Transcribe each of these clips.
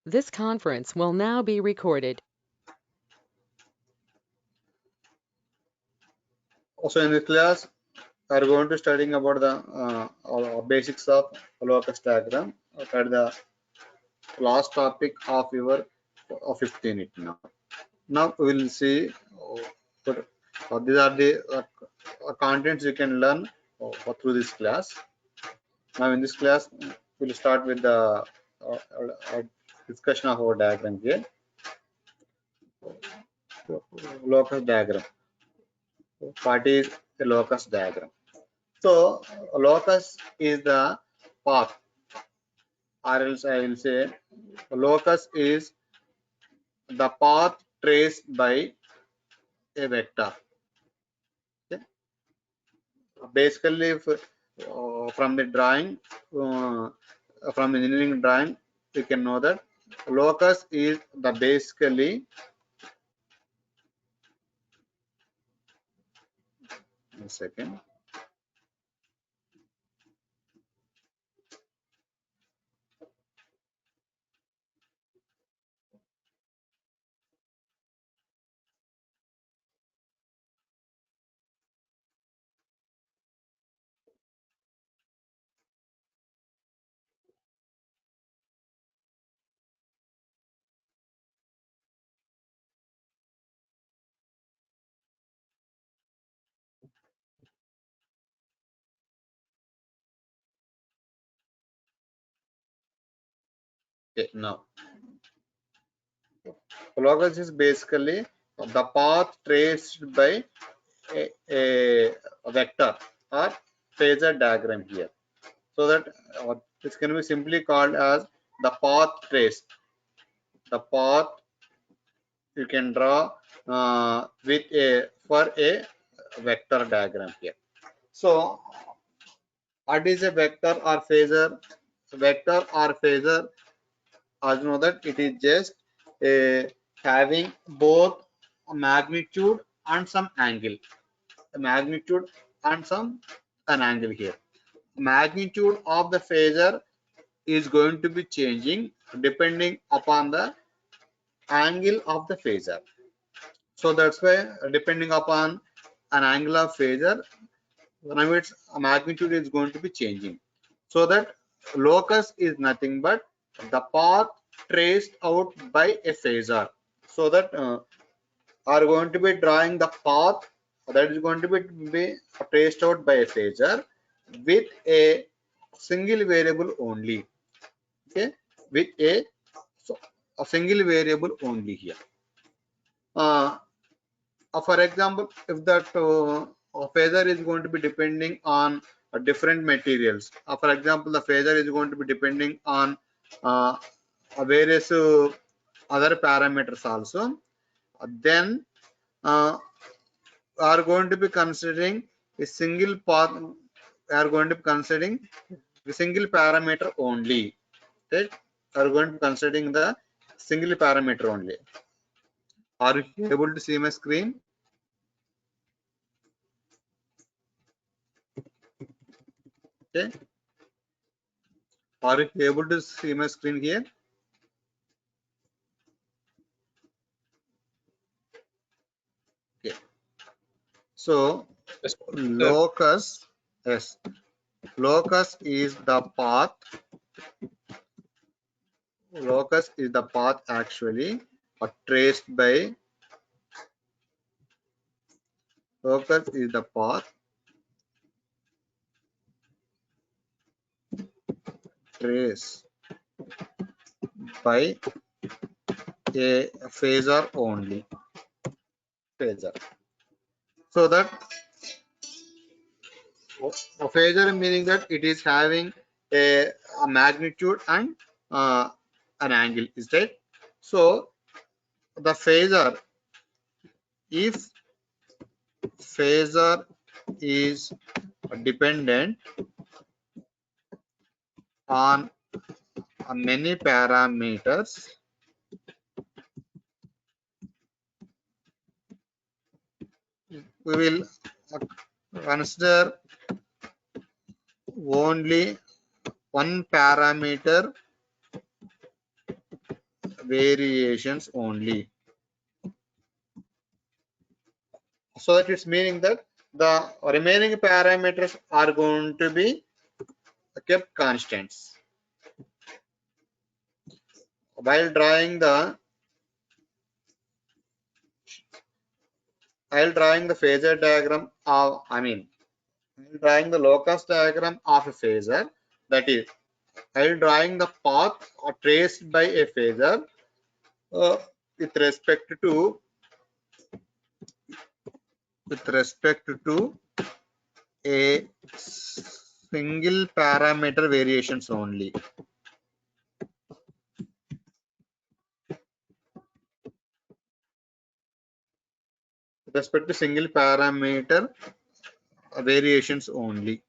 This conference will now be recorded. So in this class, we are going to studying about the basics of locus diagram. That the last topic of your 15 it now. Now we will see these are the contents you can learn through this class. Now in this class, we will start with the discussion of our diagram here. Locus diagram. What is a locus diagram? So locus is the path, or else I will say locus is the path traced by a vector. Okay? Basically, if, from the drawing, from the engineering drawing, you can know that locus is the basically. One second. Okay, now locus is basically the path traced by a vector or phasor diagram here. So that this can be simply called as the path trace. The path you can draw with a for a vector diagram here. So what is a vector or phasor? Vector or phasor, as you know that it is just having both a magnitude and some angle. A magnitude and an angle here. Magnitude of the phasor is going to be changing depending upon the angle of the phasor. So that's why depending upon an angle of phasor, now its magnitude is going to be changing. So that locus is nothing but the path traced out by a phasor. So that are going to be drawing the path that is going to be traced out by a phasor with a single variable only. Okay, with so a single variable only here. For example, if that phasor is going to be depending on different materials, for example, the phasor is going to be depending on uh, various other parameters also, then are going to be considering a single path. Are going to be considering the single parameter only. Right? Are going to be considering the single parameter only. Are you able to see my screen? Okay. Are you able to see my screen here? Okay. So Yes, sir. locus, yes, locus is the path. Locus is the path actually traced by. Locus is the path traced by a phasor only. Phasor. So that a phasor meaning that it is having a magnitude and an angle. Is that so? The phasor, if phasor is dependent on many parameters, we will consider only one parameter variations only. So that it's meaning that the remaining parameters are going to be kept constants. While drawing the phasor diagram of, while drawing the locus diagram of a phasor, that is, while drawing the path or traced by a phasor uh, with respect to a single parameter variations only. With respect to single parameter variations only.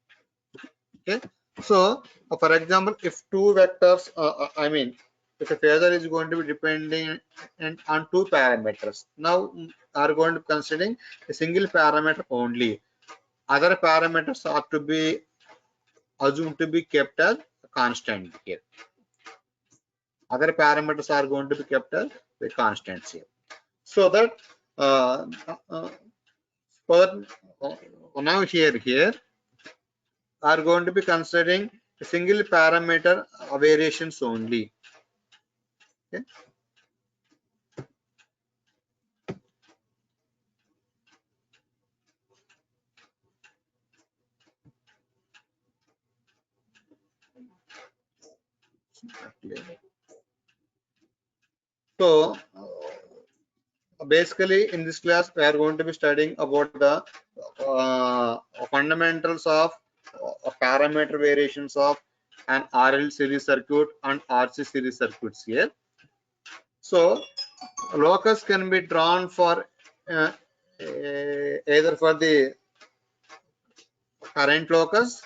Okay. So, for example, if two vectors, if a phasor is going to be depending on two parameters, now are going to considering a single parameter only. Other parameters are to be assumed to be kept as constant here. Other parameters are going to be kept as the constants here. So that for now here are going to be considering a single parameter variations only. Okay. So basically in this class we are going to be studying about the fundamentals of parameter variations of an RL series circuit and RC series circuits here. So locus can be drawn for either for the current locus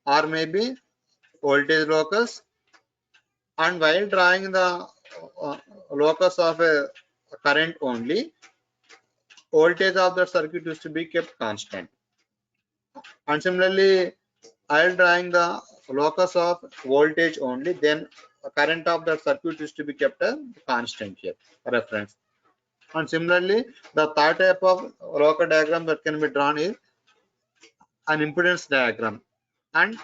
or maybe voltage locus, and while drawing the uh, locus of a current only, voltage of the circuit is to be kept constant. And similarly, while drawing the locus of voltage only, then current of the circuit is to be kept a constant here, reference. And similarly, the third type of locus diagram that can be drawn is an impedance diagram and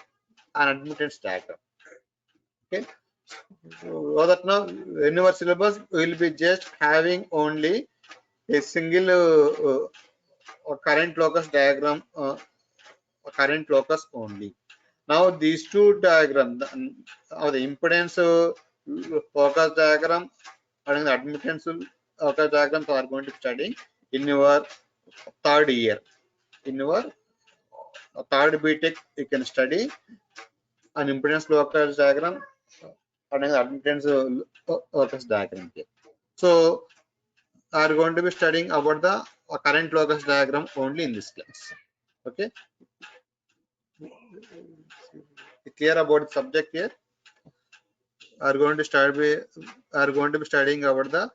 an admittance diagram. Okay. So that now in our syllabus we will be just having only a single current locus diagram, current locus only. Now these two diagrams, the impedance locus diagram and the admittance locus diagrams are going to be studying in your third year. In your third BTech, you can study an impedance locus diagram and an admittance locus diagram here. So are going to be studying about the current locus diagram only in this class. Okay, clear about the subject here. Are going to studying about the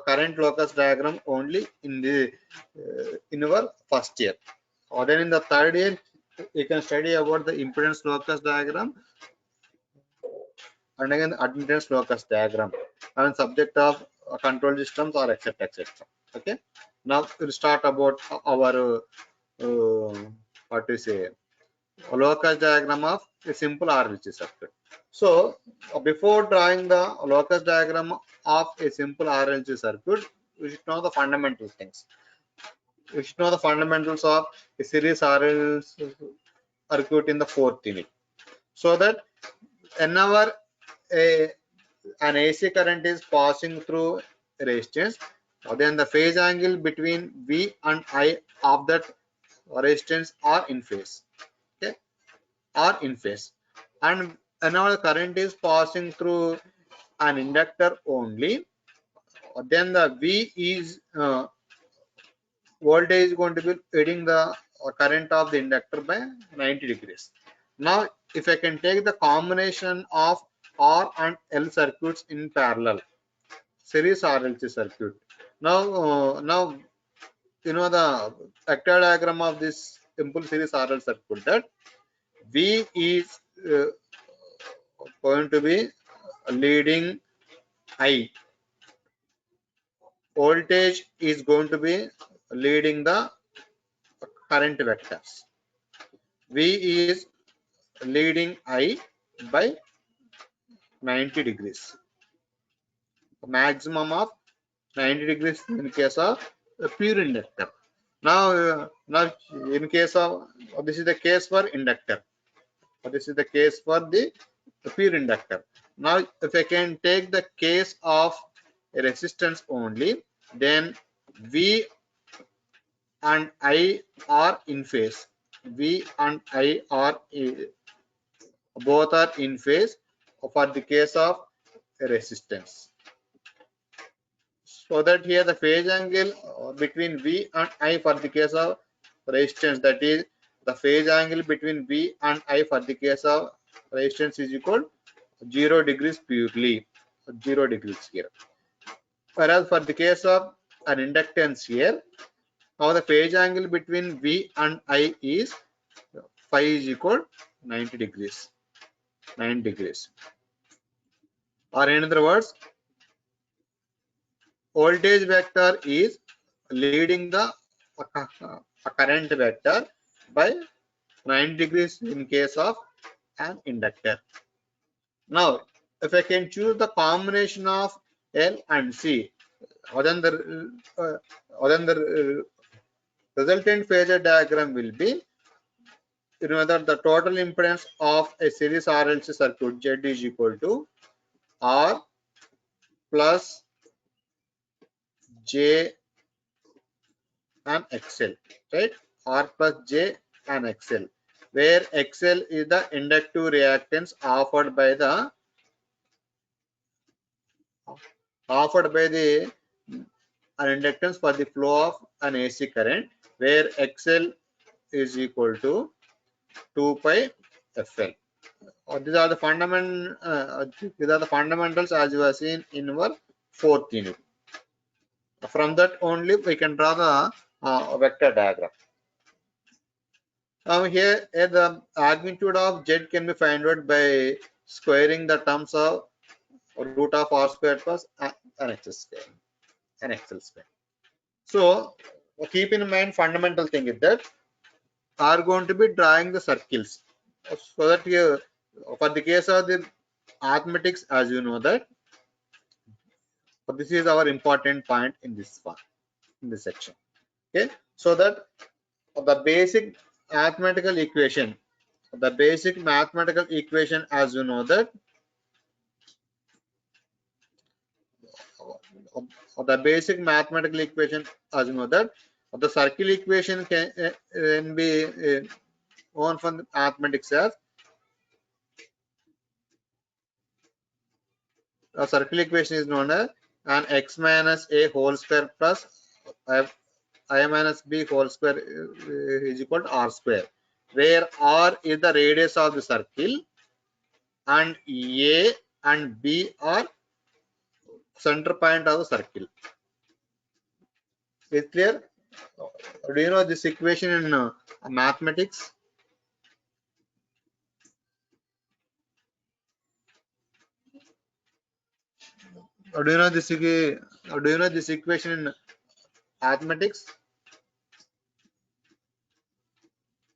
current locus diagram only in the in our first year. Or then in the third year, you can study about the impedance locus diagram and again admittance locus diagram and subject of control systems or etc. Okay. Now we'll start about our what to say locus diagram of a simple RLC circuit. So before drawing the locus diagram of a simple RLC circuit, we should know the fundamental things. We should know the fundamentals of a series RLC circuit in the fourth unit. So that whenever an AC current is passing through resistance, then the phase angle between V and I of that resistance are in phase. Okay, are in phase. And whenever the current is passing through an inductor only, then the V is voltage is going to be leading the current of the inductor by 90 degrees. Now, if I can take the combination of R and L circuits in parallel, series RLC circuit. Now you know the vector diagram of this impulse series RL circuit, that V is going to be leading I voltage is going to be leading the current vectors. V is leading I by 90 degrees. Maximum of 90 degrees in case of a pure inductor. Now in case of this is the case for inductor. This is the case for the pure inductor. Now, if I can take the case of a resistance only, then V and I are in phase. V and I are both are in phase for the case of a resistance. So that here the phase angle between V and I for the case of resistance, that is the phase angle between V and I for the case of resistance is equal 0 degrees purely, 0 degrees here. Whereas for the case of an inductance here, now the phase angle between V and I is phi is equal 90 degrees, 9 degrees. Or in other words, voltage vector is leading the current vector by 9 degrees in case of an inductor. Now, if I can choose the combination of L and C, then the resultant phasor diagram will be, that the total impedance of a series RLC circuit Z is equal to R plus J and XL, right? R plus J and XL, where XL is the inductive reactance offered by the an inductance for the flow of an AC current, where XL is equal to 2 pi FL. These are the fundamentals as you have seen in our fourth unit. From that only we can draw the vector diagram. Now here the magnitude of Z can be found out by squaring the terms of root of R squared plus an XL square. So keep in mind fundamental thing is that are going to be drawing the circles, so that here for the case of the arithmetics, as you know that, so this is our important point in this one, in this section. Okay, so that the basic mathematical equation, as you know that, the circle equation can be known from the mathematics as a circle equation is known as an x minus a whole square plus I minus b whole square is equal to r square, where r is the radius of the circle and a and b are center point of the circle. Is clear? Do you know this equation in mathematics? Do you know this equation in mathematics?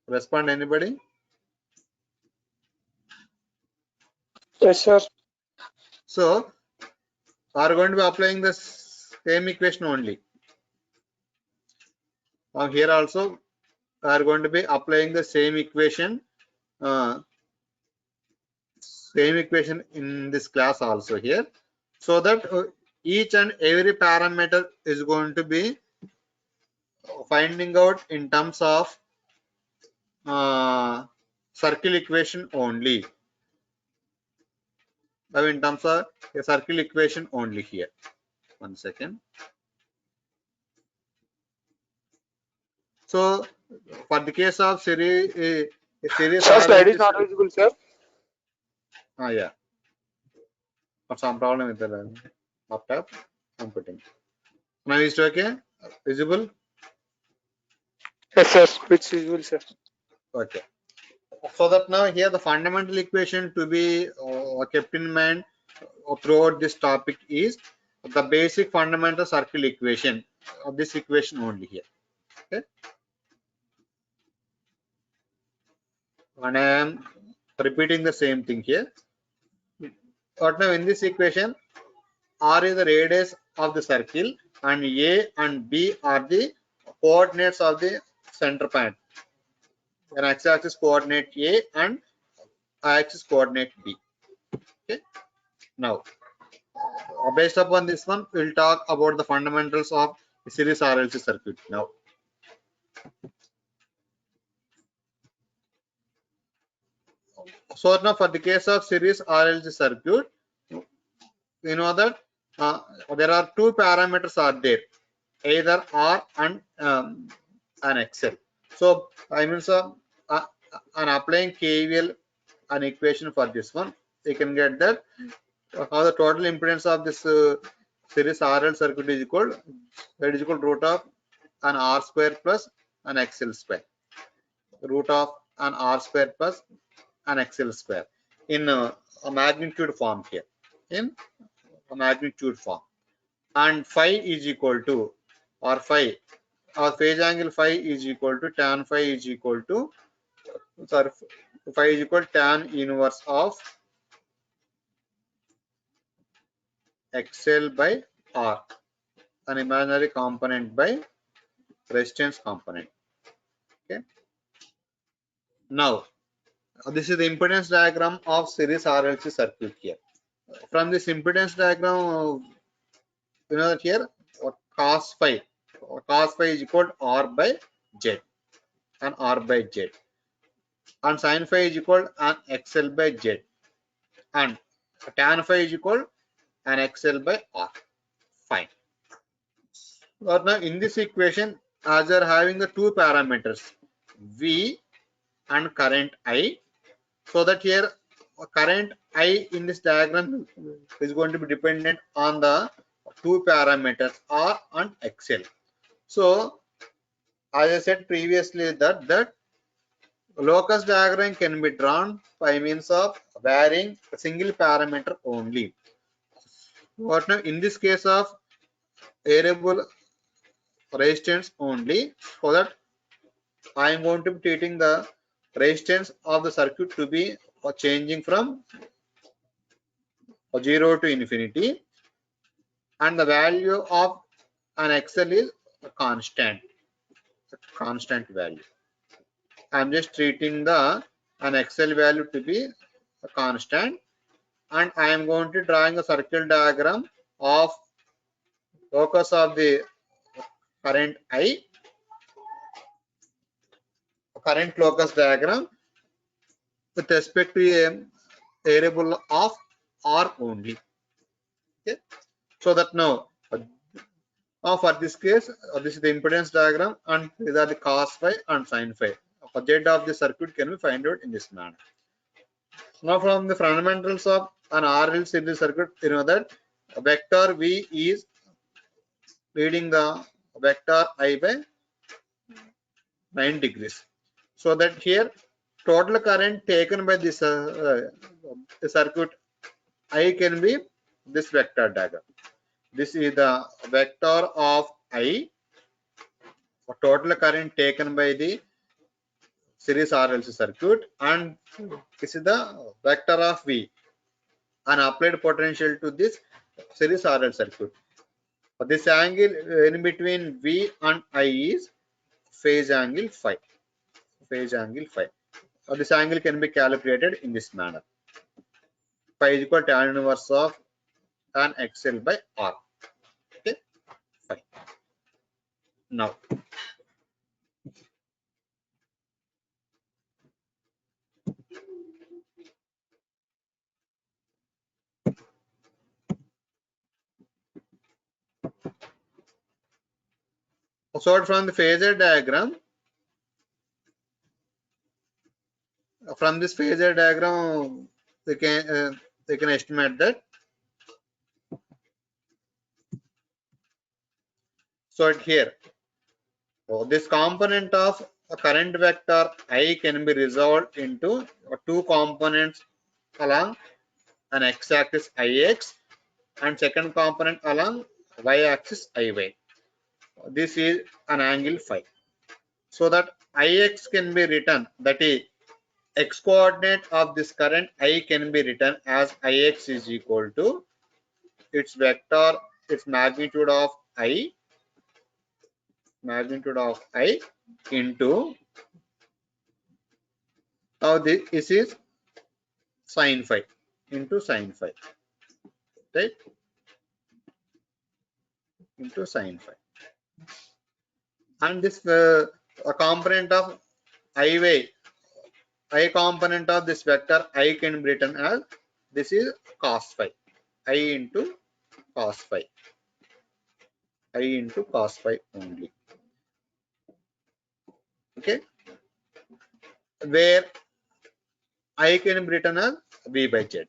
Respond anybody? Yes, sir. So we are going to be applying the same equation only. Here also we are going to be applying the same equation in this class also here, so that each and every parameter is going to be finding out in terms of circle equation only. Now in terms of a circle equation only here. 1 second. So for the case of series Sir, slide is not visible, sir. Yeah. For some problem with the laptop, I'm putting. Now is it okay? Visible? Yes, sir. Which visible, sir. Okay. So that now here the fundamental equation to be kept in mind throughout this topic is the basic fundamental circle equation of this equation only here. Okay, and I am repeating the same thing here. But now in this equation, R is the radius of the circle and A and B are the coordinates of the center point. An x-axis coordinate A and y-axis coordinate B. Okay. Now, based upon this one, we'll talk about the fundamentals of the series RLC circuit. Now, so now for the case of series RLC circuit, we know that there are two parameters are there, either R and an XL. So I mean, so and applying KVL an equation for this one, we can get that how the total impedance of this series RL circuit is equal, that is equal to root of an R square plus an XL square, root of an R square plus an XL square in a magnitude form here, in a magnitude form, and phi is equal to, or phi, our phase angle phi is equal to tan phi is equal to, sorry, phi is equal to tan inverse of XL by R, an imaginary component by resistance component. Okay. Now, this is the impedance diagram of series RLC circuit here. From this impedance diagram, you know that here cos phi is equal to R by Z and R by Z, and sin phi is equal to an XL by Z, and tan phi is equal to an XL by R. Fine. Or now in this equation, as you are having the two parameters V and current I, so that here current I in this diagram is going to be dependent on the two parameters R and XL. So as I said previously, that locus diagram can be drawn by means of varying a single parameter only. What now in this case of variable resistance only, so that I am going to be treating the resistance of the circuit to be changing from 0 to infinity, and the value of an XL is a constant value. I am just treating the an XL value to be a constant, and I am going to drawing a circle diagram of locus of the current I, current locus diagram with respect to a variable of R only. Okay, so that now for this case, this is the impedance diagram, and these are the cos phi and sin phi. For Z of the circuit can be find out in this manner. Now from the fundamentals of an RL series circuit, you know that vector V is leading the vector I by 9 degrees. So that here total current taken by this circuit I can be this vector diagram. This is the vector of I, total current taken by the series RLC circuit, and this is the vector of V, an applied potential to this series RL circuit. This angle in between V and I is phase angle phi. Phase angle phi. This angle can be calculated in this manner. Phi is equal to tan inverse of tan XL by R. Okay. Fine. Now, so from the phasor diagram, from this phasor diagram, we can estimate that. So here, this component of a current vector I can be resolved into two components along an x-axis Ix and second component along y-axis iy. This is an angle phi. So that ix can be written, that is x coordinate of this current I can be written as ix is equal to its vector, its magnitude of I into, now this is sin phi into sin phi, right? Into sin phi. And this a component of I component of this vector I can be written as, this is cos phi, I into cos phi, only. Okay, where I can be written as v by z.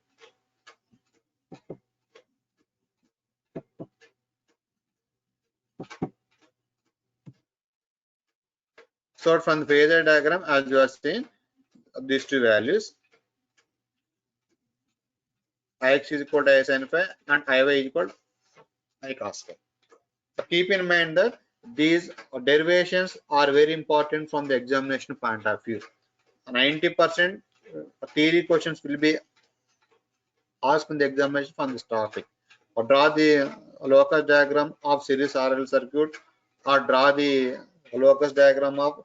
So from the phasor diagram, as you are seeing, these two values, ix is equal to I sin phi and iy is equal to I cos phi. Keep in mind that these derivations are very important from the examination point of view. 90% theory questions will be asked in the examination from this topic. Or draw the locus diagram of series RL circuit, or draw the locus diagram of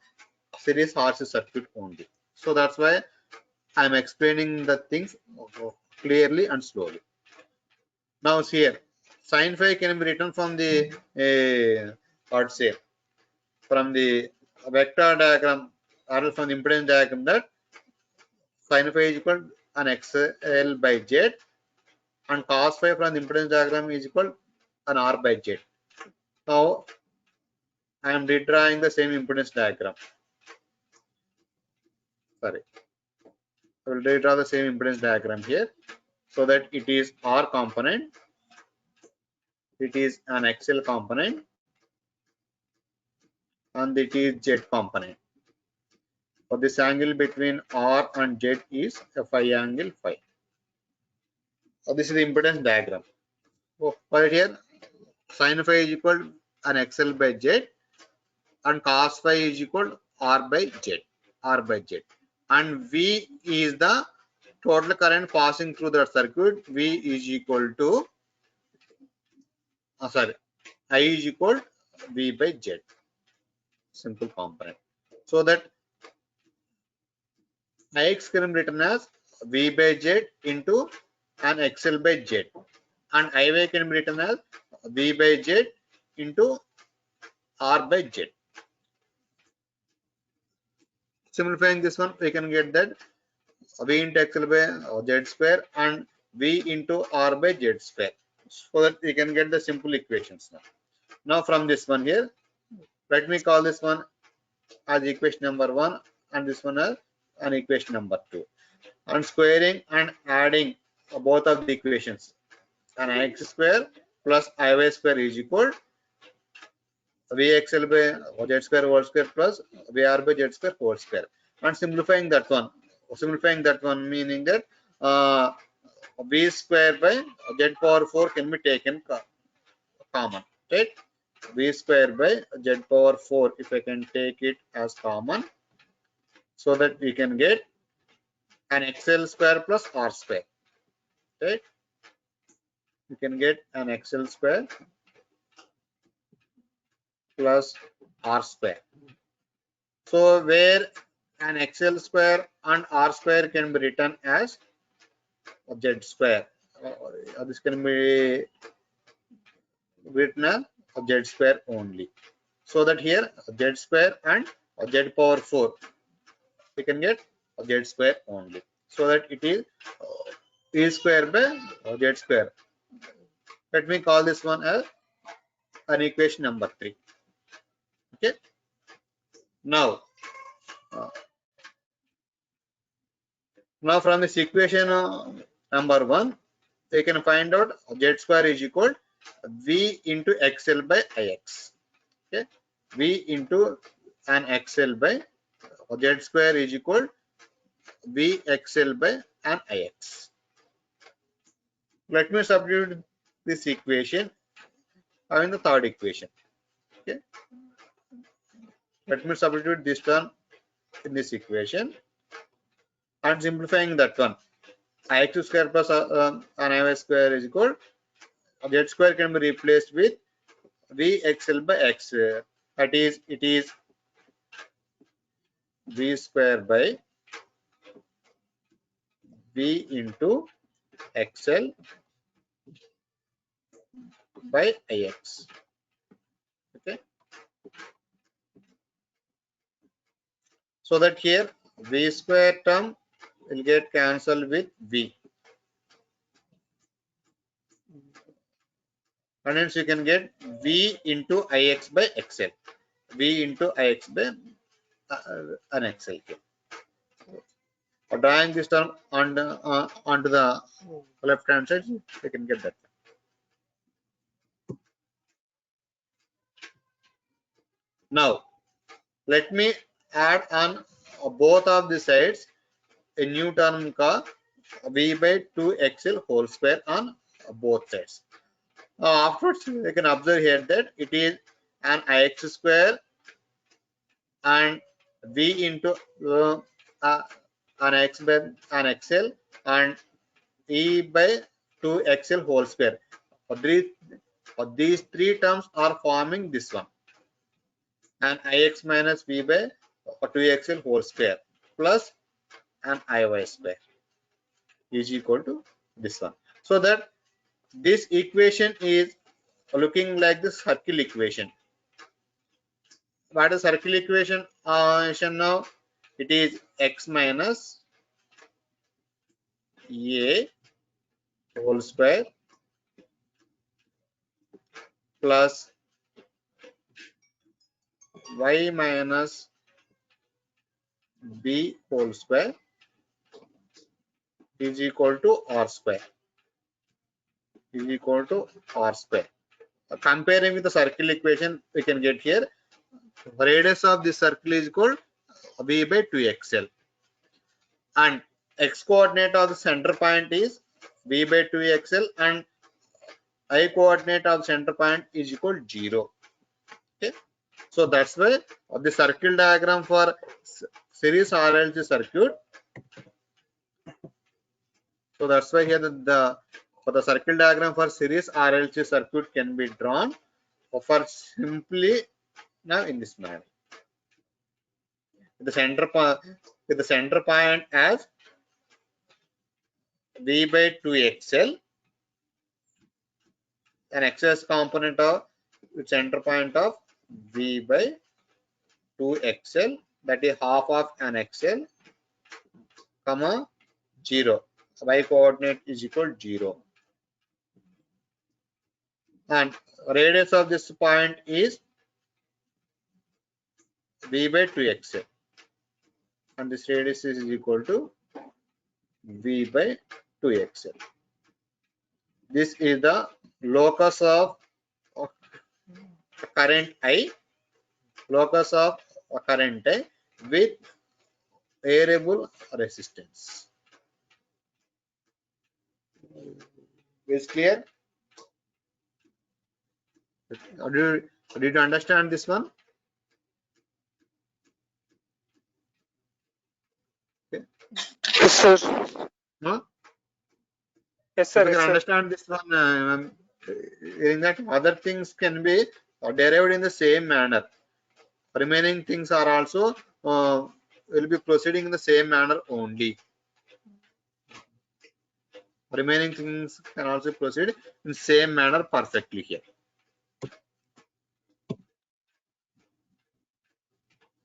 series RC circuit only. So that's why I'm explaining the things clearly and slowly. Now here, sin phi can be written from the what say, from the vector diagram or from the impedance diagram, that sin phi is equal an XL by Z, and cos phi from the impedance diagram is equal an R by Z. Now I am redrawing the same impedance diagram. Sorry, I will redraw the same impedance diagram here, so that it is R component, it is an XL component, and it is Z component. So this angle between R and Z is a phi angle phi. So this is the impedance diagram. So right here, sin phi is equal an XL by Z, and cos phi is equal R by Z, and V is the total current passing through the circuit. V is equal to I is equal V by Z, simple component. So that Ix can be written as V by Z into an XL by Z, and Iy can be written as V by Z into R by Z. Simplifying this one, we can get that V into XL by Z square and V into R by Z square, so that we can get the simple equations now. Now from this one here, let me call this one as equation number 1 and this one as an equation number 2. And squaring and adding both of the equations, an x square plus iy square is equal vxl by z square whole square plus vr by z square whole square. And simplifying that one meaning that v square by z power 4 can be taken common, right? V square by z power 4, if I can take it as common, so that we can get an xl square plus r square, right? You can get an xl square plus r square. So where an xl square and r square can be written as z square. This can be written as z square only. So that here z square and z power 4, we can get z square only. So that it is e square by z square. Let me call this one as an equation number 3. Okay. Now, from this equation number 1, we can find out z square is equal v into xl by ix. Okay, v into an xl by z square is equal v xl by an ix. Let me substitute this equation having the third equation. Okay, let me substitute this term in this equation and simplifying that one. Ix square plus an iy square is equal, z square can be replaced with vxl by x. That is, it is v square by v into xl by ix. Okay, so that here v square term will get cancelled with v, and hence you can get v into ix by xl, v into ix by an xl. Drawing this term on onto the left hand side, you can get that. Now let me add on both of the sides a new term called v by 2xl whole square on both sides. Afterwards, you can observe here that it is an ix square and v into an x by an xl and e by 2xl whole square. These three terms are forming this one, and ix minus v by 2xl whole square plus an iy square is equal to this one. So that this equation is looking like the circle equation. What is circle equation? Now it is x minus a whole square plus y minus b whole square is equal to r square, is equal to r square. Comparing with the circle equation, we can get here radius of this circle is equal v by 2xl, and x coordinate of the center point is v by 2xl, and y coordinate of center point is equal to 0. Okay, so that's why the circle diagram for series RLC circuit. So that's why here for the circle diagram for series RLC circuit can be drawn for simply now in this manner. With the center point as v by 2xl, an excess component of center point of v by 2xl, that is half of an xl, comma 0. Y coordinate is equal to 0, and radius of this point is v by 2xl, and this radius is equal to v by 2xl. This is the locus of current I, locus of current I with variable resistance. Is clear? Did you understand this one? Okay. Yes, sir. No? Yes, If sir. you Yes, can sir. understand this one, in that other things can be derived in the same manner. Remaining things are also will be proceeding in the same manner only. Remaining things can also proceed in same manner perfectly here.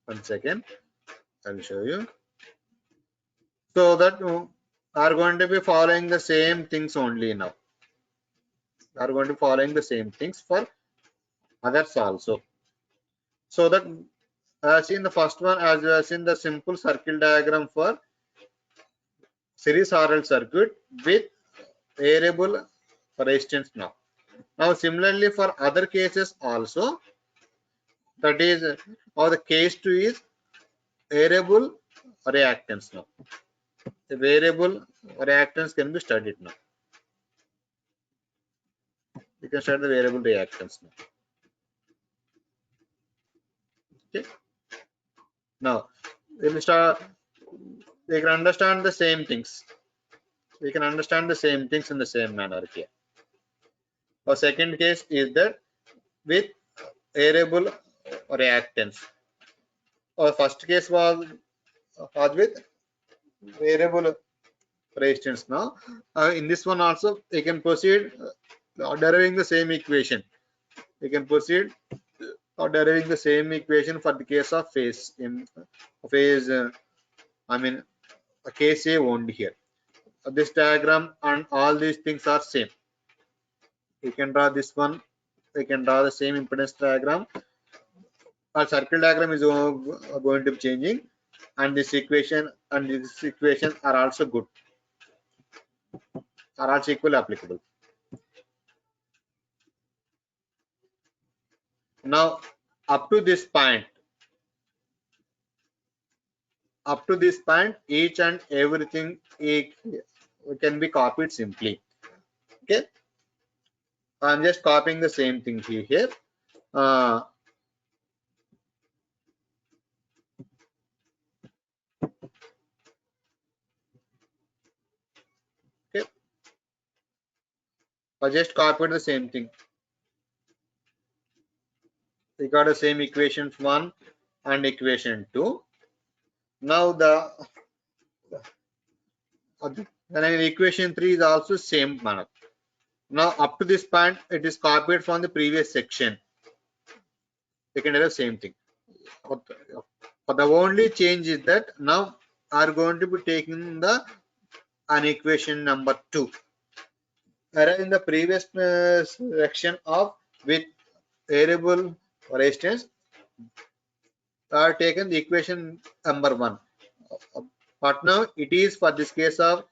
One second, I will show you. So that are going to be following the same things only now. Are going to following the same things for others also. So that as in the first one, as you have seen the simple circle diagram for series RL circuit with variable resistance now. Now similarly for other cases also, that is or the case 2 is variable reactance now. The variable reactance can be studied now. You can start the variable reactance now. Okay. Now we will start. We can understand the same things. We can understand the same things in the same manner here. Our second case is that with variable reactance. Our first case was with variable resistance. Now, in this one also, we can proceed deriving the same equation. We can proceed deriving the same equation for the case of phase in phase. I mean, a case A only here. This diagram and all these things are same. We can draw this one. We can draw the same impedance diagram. Our circle diagram is going to be changing, and this equation are also good, are also equally applicable. Now, up to this point, each and everything can be copied simply. Okay, I'm just copying the same thing here. Okay, I just copied the same thing. We got the same equation 1 and equation 2. Now the equation 3 is also same manner. Now up to this point, it is copied from the previous section. We can do the same thing. But the only change is that now are going to be taking the an equation number 2. Whereas in the previous section of with variable resistance, are taken the equation number 1. But now it is for this case of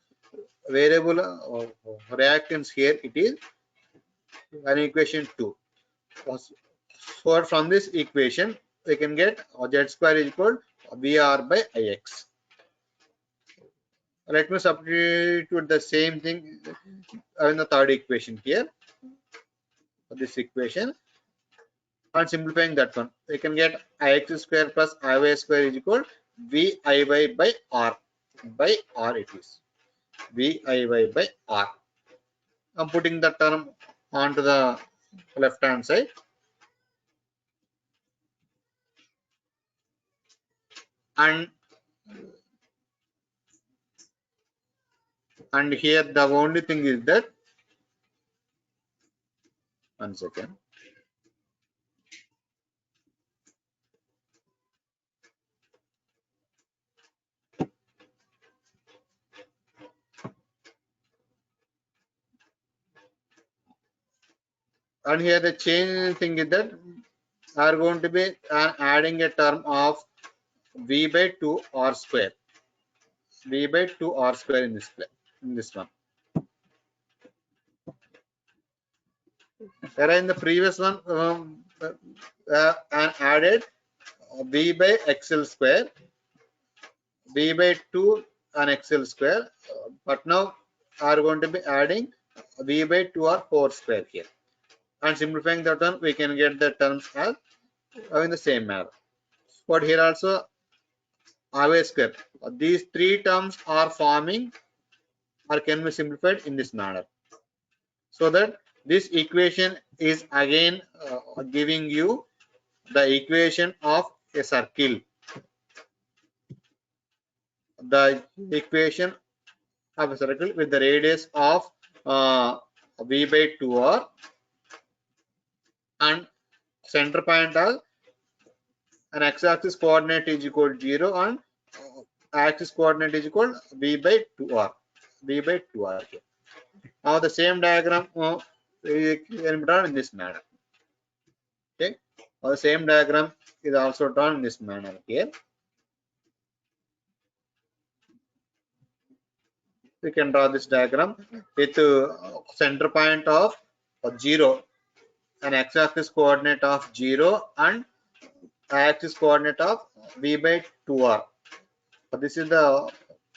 variable reactance here, it is an equation 2. So from this equation, we can get Z square is equal to VR by Ix. Let me substitute the same thing in the third equation here. This equation, and simplifying that one, we can get Ix square plus Iy square is equal to Viy by R. By R it is Viy by R. I'm putting the term onto the left hand side. And here the only thing is that, one second, and here the change thing is that are going to be adding a term of V by 2 R square, V by 2 R square in this one. Whereas in the previous one, and added V by XL square, V by 2 and XL square, but now are going to be adding V by 2 or 4 square here. And simplifying that one, we can get the terms as in the same manner. But here also Iy square. These three terms are forming or can be simplified in this manner. So that this equation is again giving you the equation of a circle. The equation of a circle with the radius of V by 2R and center point as an x-axis coordinate is equal to 0 and axis coordinate is equal to V by 2R. V by 2R here. Now the same diagram we can be drawn in this manner. Okay. Now the same diagram is also drawn in this manner here. We can draw this diagram with center point of 0, an x-axis coordinate of 0 and axis coordinate of V by 2R. So this is the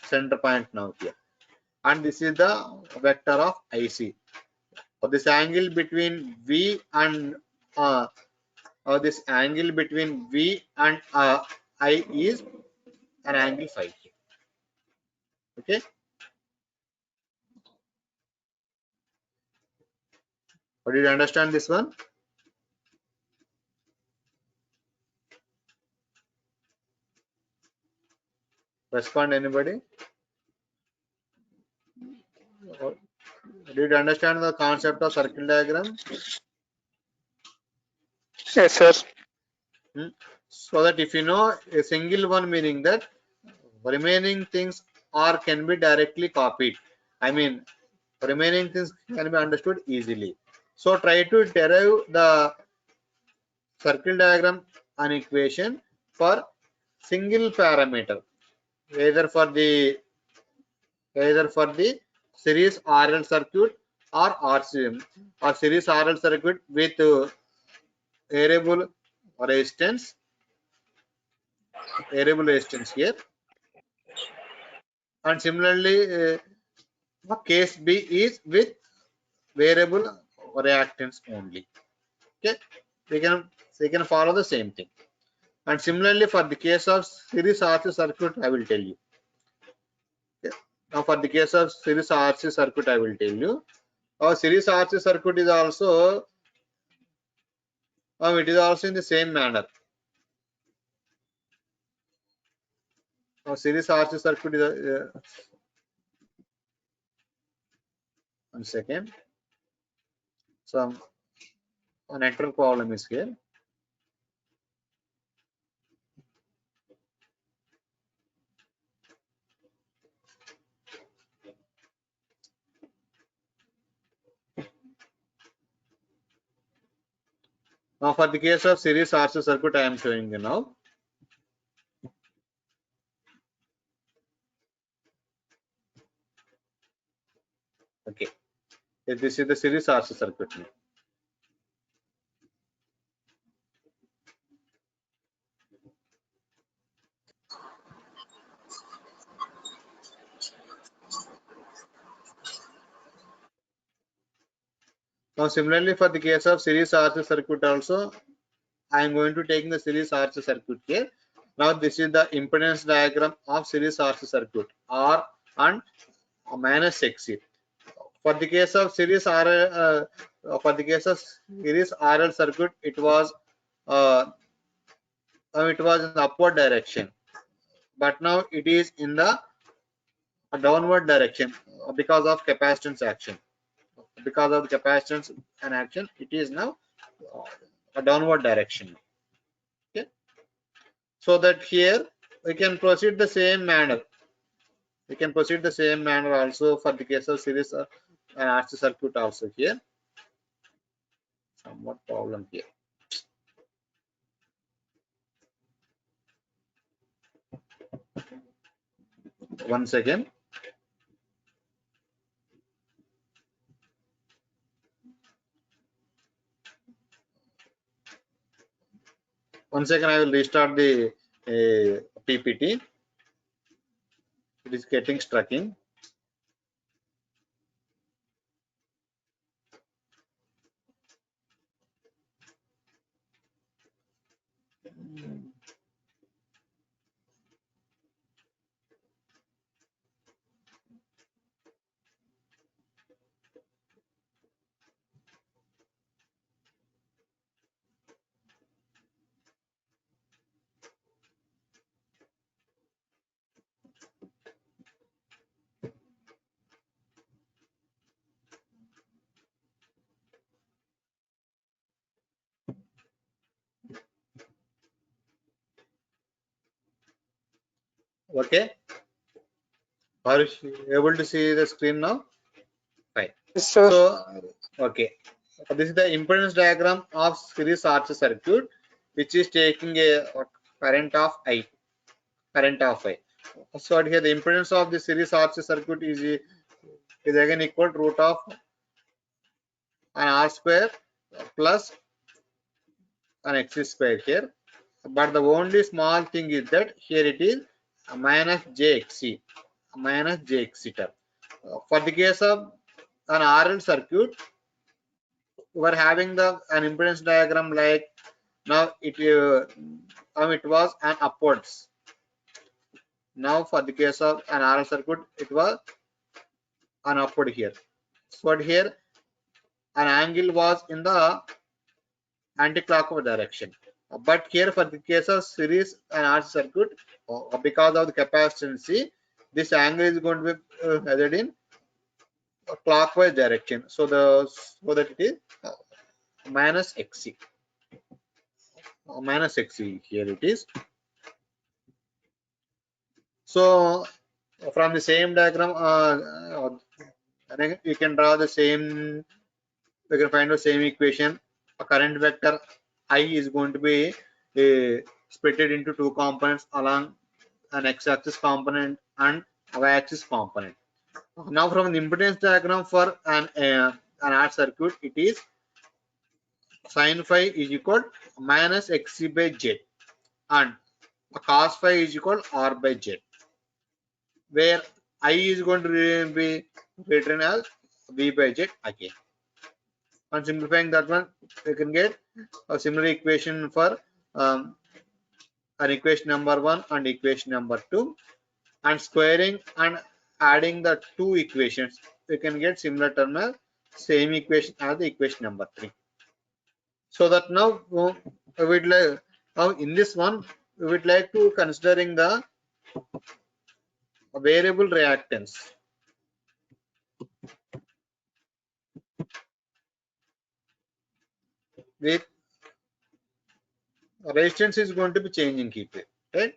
center point now here, and this is the vector of IC. this angle between V and this angle between V and I is an angle phi. Okay. Did you understand this one? Respond anybody? Did you understand the concept of circle diagram? Yes, sir. So that if you know a single one, meaning that remaining things are can be directly copied. I mean, remaining things can be understood easily. So try to derive the circle diagram and equation for single parameter, either for the series RL circuit or RCM or series RL circuit with variable resistance, here, and similarly case B is with variable reactance only. Okay, we can follow the same thing. And similarly for the case of series RC circuit, I will tell you. Okay. Now for the case of series RC circuit, I will tell you. Our series RC circuit is also it is also in the same manner. Our series RC circuit is 1 second. Some network problem is here. Now for the case of series RC circuit, I am showing you now. Okay, this is the series RC circuit. Now similarly for the case of series RC circuit also, I am going to take the series RC circuit here. Now this is the impedance diagram of series RC circuit R and minus XC. For the case of series RL circuit, it was in the upward direction, but now it is in the downward direction because of capacitance action. Because of the capacitance and action, it is now a downward direction. Okay, so that here we can proceed the same manner. We can proceed the same manner also for the case of series and RC circuit also here. Somewhat problem here. 1 second. I will restart the PPT. It is getting stuck in. Okay, are you able to see the screen now? Fine. Yes, sir. So okay, this is the impedance diagram of series RC circuit, which is taking a current of I. So here the impedance of the series RC circuit is again equal to root of an R square plus an X square here. But the only small thing is that here it is minus JXC term. For the case of an RL circuit, were having an impedance diagram like now it was an upwards. Now for the case of an RL circuit, it was an upward here. So here an angle was in the anti-clockwise direction. But here for the case of series and RC circuit, because of the capacitance, this angle is going to be headed in a clockwise direction. So that it is minus XC. Minus XC here it is. So from the same diagram, I think you can draw the same. We can find the same equation. A current vector I is going to be split into two components along an x-axis component and a y-axis component. Now from the impedance diagram for an R circuit, it is sin phi is equal minus xc by z and cos phi is equal r by z, where I is going to be written as v by z again. On simplifying that one, we can get a similar equation for an equation number 1 and equation number 2, and squaring and adding the two equations, we can get similar term as same equation as the equation number 3. So that now we would like, now in this one we would like to considering the variable reactance. With resistance is going to be changing, keep it right,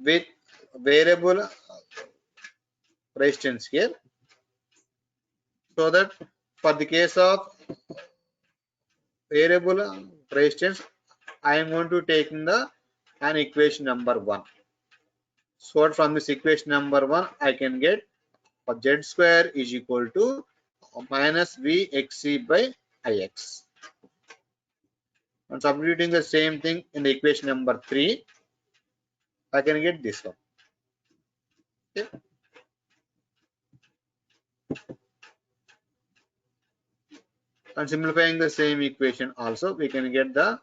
with variable resistance here, so that for the case of variable resistance, I am going to take in an equation number 1. So from this equation number 1, I can get z square is equal to minus vxc by ix. And substituting the same thing in the equation number 3, I can get this one. Okay. And simplifying the same equation also, we can get the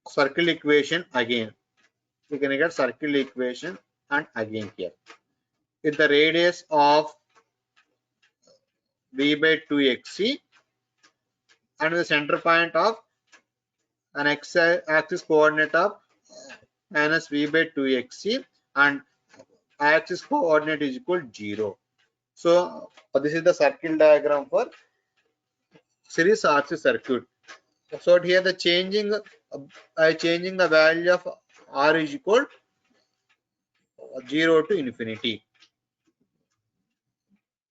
circle equation again. We can get circle equation and again here. With the radius of v by 2xc and the center point of an x-axis coordinate of minus v by 2xc and axis coordinate is equal to 0. So this is the circle diagram for series RC circuit. So here the changing the value of R is equal 0 to infinity.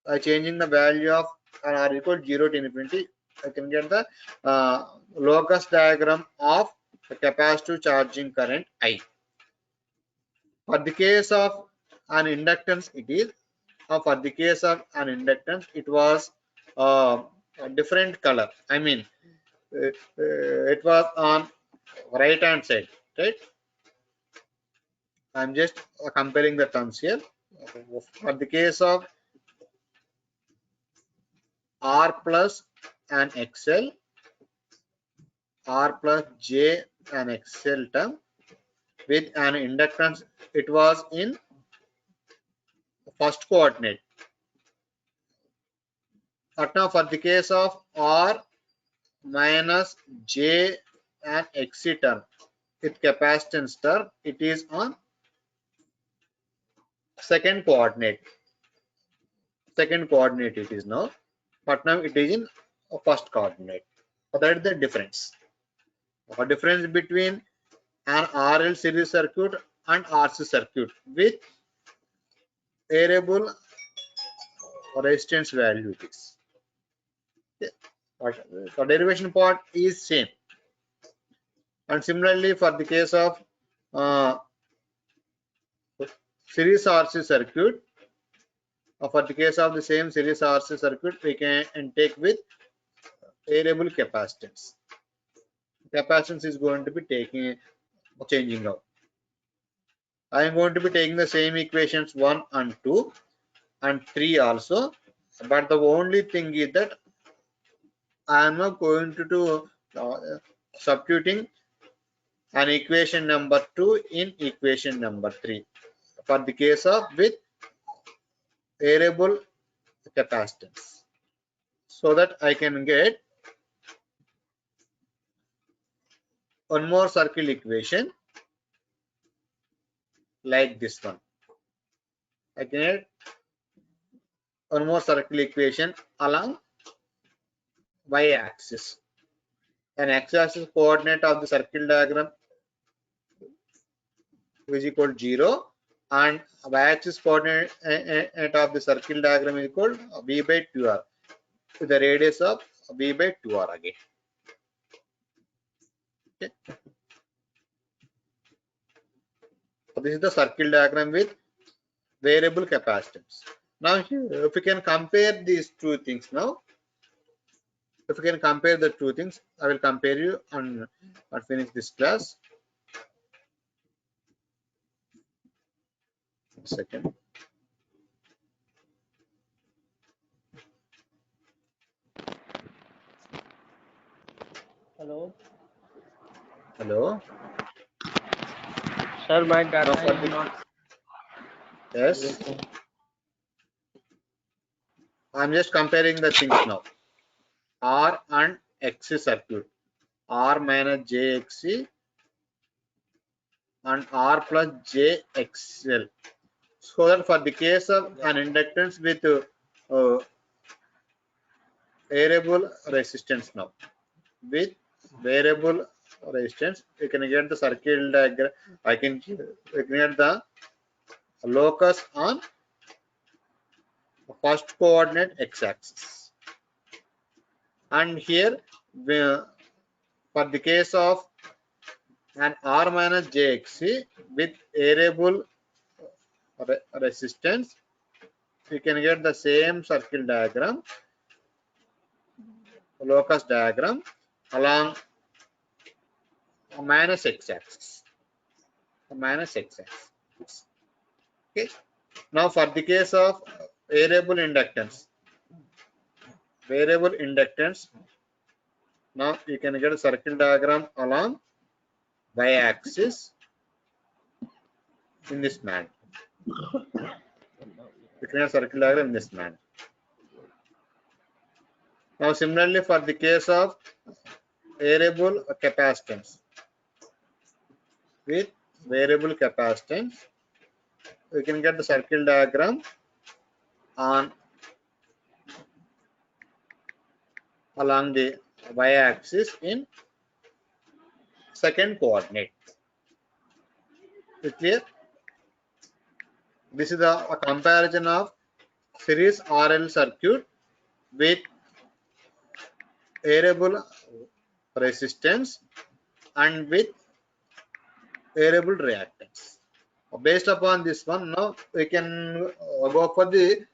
By changing the value of R equal 0 to infinity, I can get the locus diagram of the capacitive charging current I. For the case of an inductance, it is for the case of an inductance, it was a different color. I mean, it was on right hand side, right? I'm just comparing the terms here. For the case of R plus and XL, R plus J and XL term with an inductance, it was in first coordinate. But now for the case of R minus J and XC term with capacitance term, it is on second coordinate. Second coordinate it is now, but now it is in first coordinate. So that is the difference. The difference between an RL series circuit and RC circuit with variable resistance value it is. Okay. The derivation part is same. And similarly for the case of series RC circuit, for the case of the same series RC circuit, we can take with variable capacitance. Capacitance is going to be changing out. I am going to be taking the same equations 1 and 2 and 3 also, but the only thing is that I am now going to do substituting an equation number 2 in equation number 3 for the case of with variable capacitance, so that I can get one more circle equation like this one. I can get one more circle equation along y-axis. An x-axis coordinate of the circle diagram is equal to 0, and y-axis coordinate of the circle diagram is equal to v by 2r, with the radius of v by 2r again. Okay. So this is the circle diagram with variable capacitance. Now here, if we can compare these two things now, if we can compare the two things, I will compare you and finish this class. Second. Hello, Hello. sir. My Now data for is the not yes, working. I'm just comparing the things now. R and XC circuit. R minus JXC and R plus JXL. So that for the case of an inductance with variable resistance now, with variable resistance, you can get the circle diagram. I can get the locus on first coordinate x-axis, and here for the case of an R minus JXC with variable resistance, you can get the same circle diagram, locus diagram along minus x-axis. Okay. Now for the case of variable inductance, now you can get a circle diagram along y-axis in this manner. You can get a circle diagram in this manner. Now similarly for the case of variable capacitance, with variable capacitance, we can get the circle diagram on along the y-axis in second coordinate. Is it clear? This is a comparison of series RL circuit with variable resistance and with variable reactance. Based upon this one, now we can go for the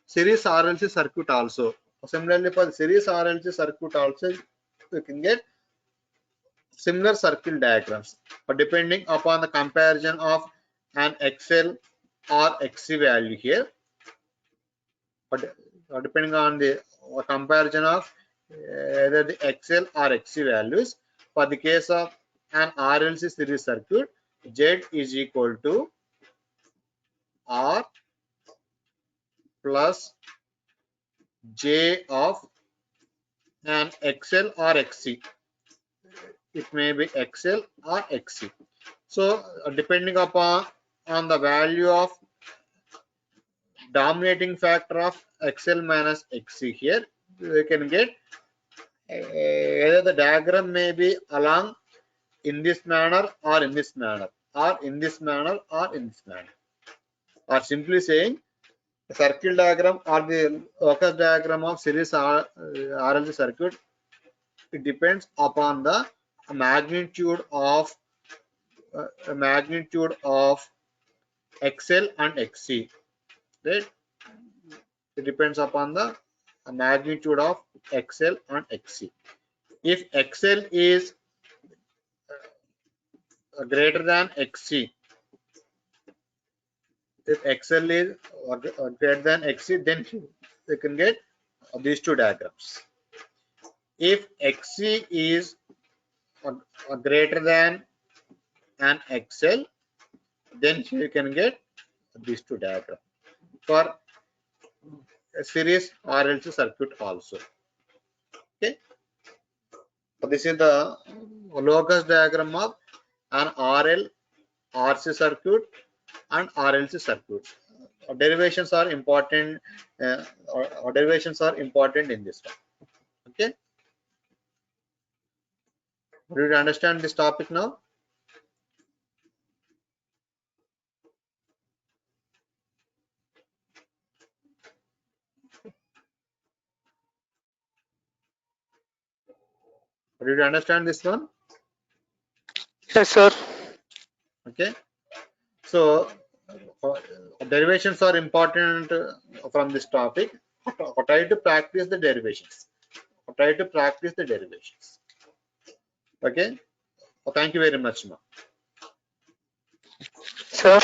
series RLC circuit also. Similarly, for the series RLC circuit also, we can get similar circle diagrams, but depending upon the comparison of an XL or XC value here, but depending on the comparison of either the XL or XC values, for the case of an RLC series circuit, Z is equal to R plus J of an XL or XC. It may be XL or XC. So depending upon on the value of dominating factor of XL minus XC here, we can get either the diagram may be along in this manner or in this manner, or in this manner or in this manner, or simply saying the circle diagram or the locus diagram of series RLC circuit. It depends upon the magnitude of XL and XC, right? It depends upon the magnitude of XL and XC. If XL is greater than XC, if XL is greater than XC, then we can get these two diagrams. If XC is greater than an XL, then you can get these two diagrams for a series RLC circuit also. Okay, so this is the locus diagram of an RL RC circuit and RLC circuits. Derivations are important. Derivations are important in this one. Okay, do you understand this topic now? Did you understand this one? Yes, sir. Okay, so derivations are important from this topic. Try to practice the derivations. Try to practice the derivations. Okay, thank you very much, ma'am. Sir.